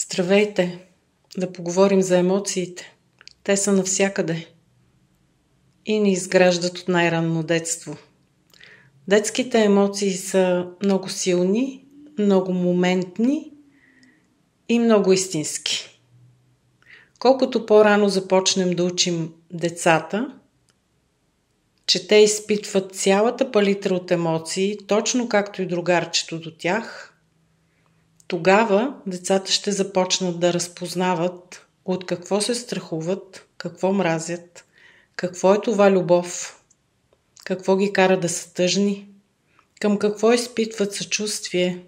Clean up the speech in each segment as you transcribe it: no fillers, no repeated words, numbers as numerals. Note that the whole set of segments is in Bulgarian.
Здравейте! Да поговорим за емоциите. Те са навсякъде и ни изграждат от най-ранно детство. Детските емоции са много силни, много моментни и много истински. Колкото по-рано започнем да учим децата, че те изпитват цялата палитра от емоции, точно както и другарчето до тях, тогава децата ще започнат да разпознават от какво се страхуват, какво мразят, какво е това любов, какво ги кара да са тъжни, към какво изпитват съчувствие,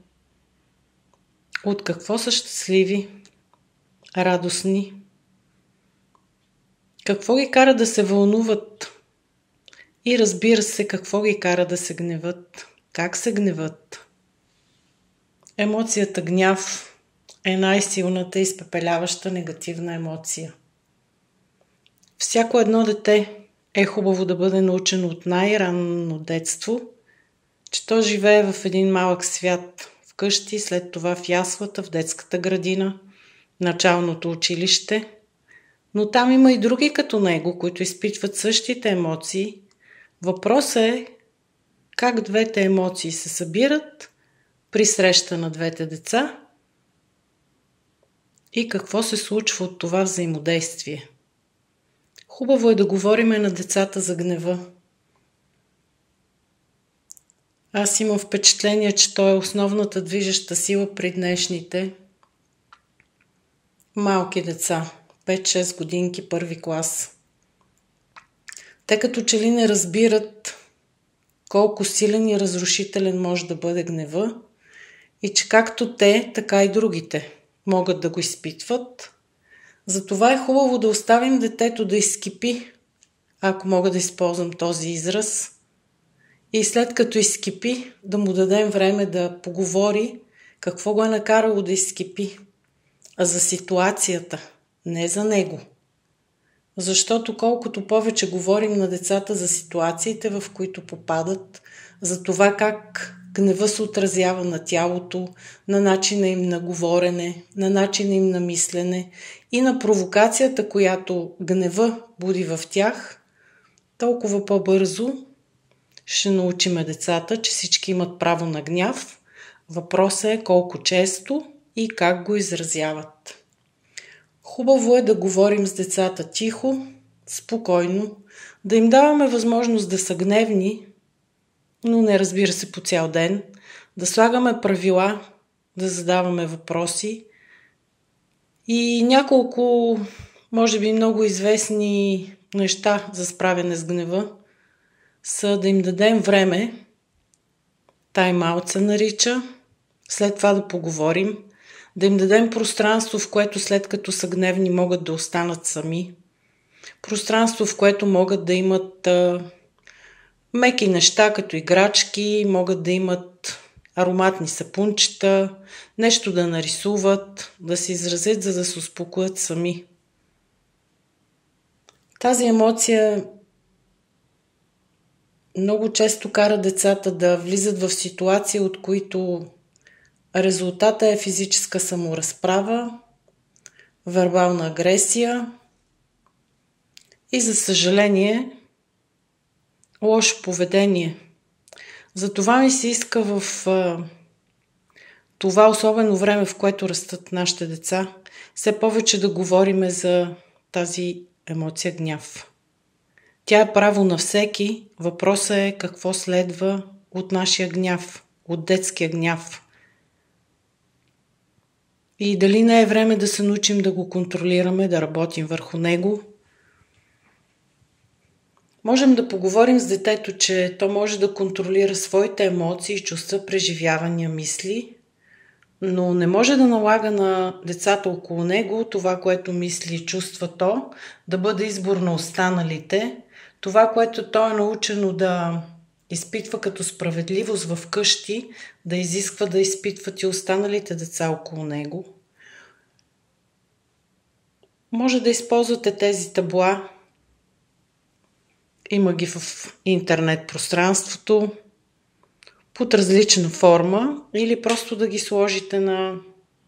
от какво са щастливи, радостни, какво ги кара да се вълнуват и разбира се какво ги кара да се гневат, как се гневат. Емоцията гняв е най-силната изпепеляваща негативна емоция. Всяко едно дете е хубаво да бъде научено от най-ранно детство, че то живее в един малък свят, вкъщи, след това в яслата, в детската градина, началното училище. Но там има и други като него, които изпитват същите емоции. Въпросът е как двете емоции се събират при среща на двете деца и какво се случва от това взаимодействие. Хубаво е да говорим на децата за гнева. Аз имам впечатление, че той е основната движеща сила при днешните малки деца, 5-6 годинки, първи клас. Те като че ли не разбират колко силен и разрушителен може да бъде гнева и че както те, така и другите могат да го изпитват. Затова е хубаво да оставим детето да изкипи, ако мога да използвам този израз, и след като изкипи, да му дадем време да поговори какво го е накарало да изкипи, а за ситуацията, не за него. Защото колкото повече говорим на децата за ситуациите, в които попадат, за това как гнева се отразява на тялото, на начина им на говорене, на начина им на мислене и на провокацията, която гнева буди в тях, толкова по-бързо ще научиме децата, че всички имат право на гняв. Въпросът е колко често и как го изразяват. Хубаво е да говорим с децата тихо, спокойно, да им даваме възможност да са гневни, но не разбира се по цял ден, да слагаме правила, да задаваме въпроси и няколко, може би много известни неща за справяне с гнева са да им дадем време, тайм-аут се нарича, след това да поговорим, да им дадем пространство, в което след като са гневни могат да останат сами, пространство, в което могат да имат меки неща, като играчки, могат да имат ароматни сапунчета, нещо да нарисуват, да се изразят, за да се успокоят сами. Тази емоция много често кара децата да влизат в ситуации, от които резултата е физическа саморазправа, вербална агресия и, за съжаление, лошо поведение. Затова ми се иска в това особено време, в което растат нашите деца, все повече да говорим за тази емоция гняв. Тя е право на всеки. Въпросът е какво следва от нашия гняв, от детския гняв. И дали не е време да се научим да го контролираме, да работим върху него. Можем да поговорим с детето, че то може да контролира своите емоции, чувства, преживявания, мисли, но не може да налага на децата около него това, което мисли и чувства то, да бъде избор на останалите. Това, което то е научено да изпитва като справедливост в къщи, да изисква да изпитват и останалите деца около него. Може да използвате тези табла. Има ги в интернет пространството под различна форма или просто да ги сложите на